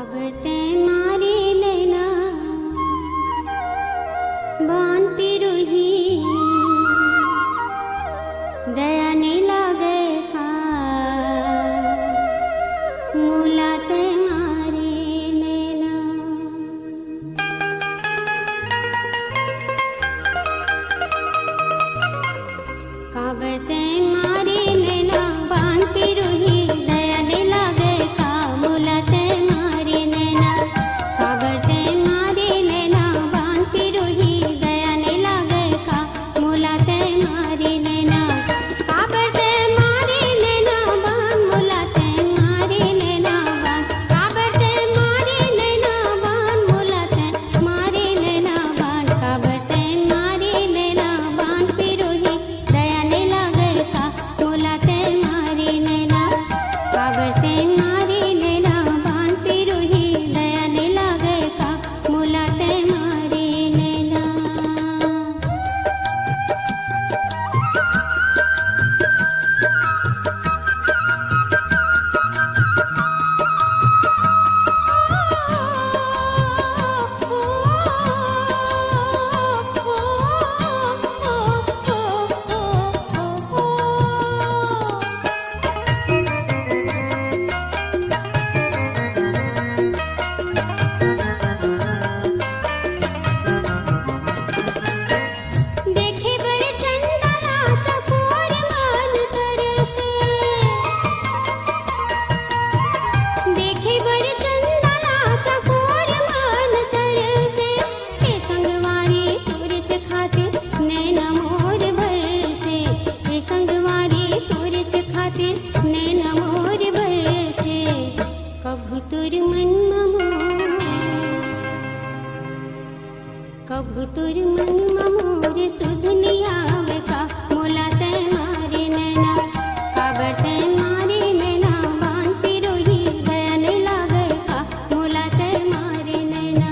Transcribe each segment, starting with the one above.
काबरते मारी लेना बान पिरुही दया नहीं लागे था मुलाते मारी लेना काबरते मारी लेना बान पिरुही दया नहीं लागे था मुलाते मारी लेना काबरते मारी लेना बान पिरुही दया नहीं लागे था मुलाते मारी लेना काबरते मारी लेना बान मुलाते मारी लेना बान काबरते मारी लेना बान मुलाते मारी लेना बान काबरते मारी लेना बान पिरुही दया नहीं लागे था मुलाते मारी लेना काबरते मारी लेना बान पिरुही दया नहीं लागे था मुलाते मारी लेना देखे बड़े चंदना चकोर मान तरसे देखे बड़े चंदना चकोर मान तरसे के संगवारी तुरच खातिर नैना मोर बरसे के संगवारी तुरच खातिर नैना मोर बरसे कभू तुर मन मोर कभू तुर मन मोर सुध नियावे का मुलाते मारी नैना काबरते मारी नैना बान पिरुही दया नहीं लागे का मुलाते मारी नैना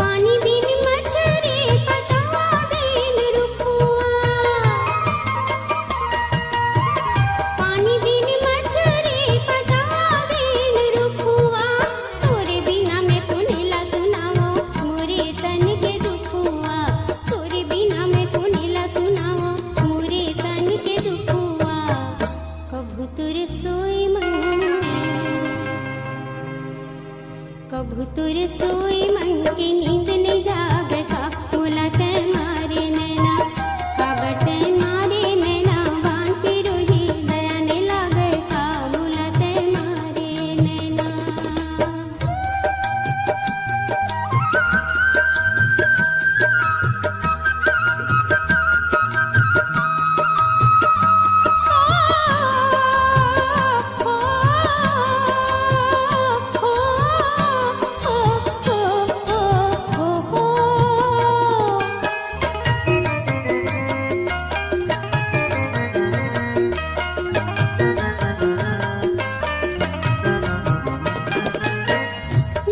पानी बिन मछरी पतवा बिन रुपुआ पानी बिन मछरी पतवा बिन रुपुआ तोरे बिना मैं कुनीला सुनावो मोरे तन के दुखुआ तोरे बिना मैं कुनीला सुनावो मोरे तन के दुखुआ कभू तुर सोई मन कभू तुर सोई मन की नींद नहीं जागता मुलाते मारी नैना काबरते मारी नैना बान पिरुही दया नहीं लागता मुलाते मारी नैना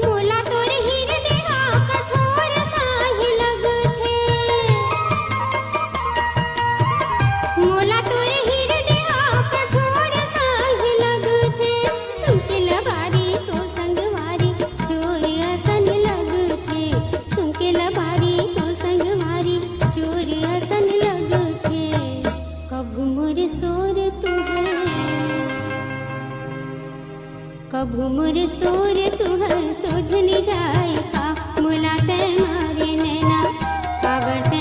मोला तोर हृदय कठोर साही लगथे मोला तोर हृदय कठोर साही लगथे सुनके लबारी तो संगवारी चोर असन लगथे सुनके लबारी तो संगवारी चोर असन लगथे कभू मोर सोर तुहर कभू मोर सोर तुहर सोझ नहीं जाए का मुलाते मारी नैना काबरते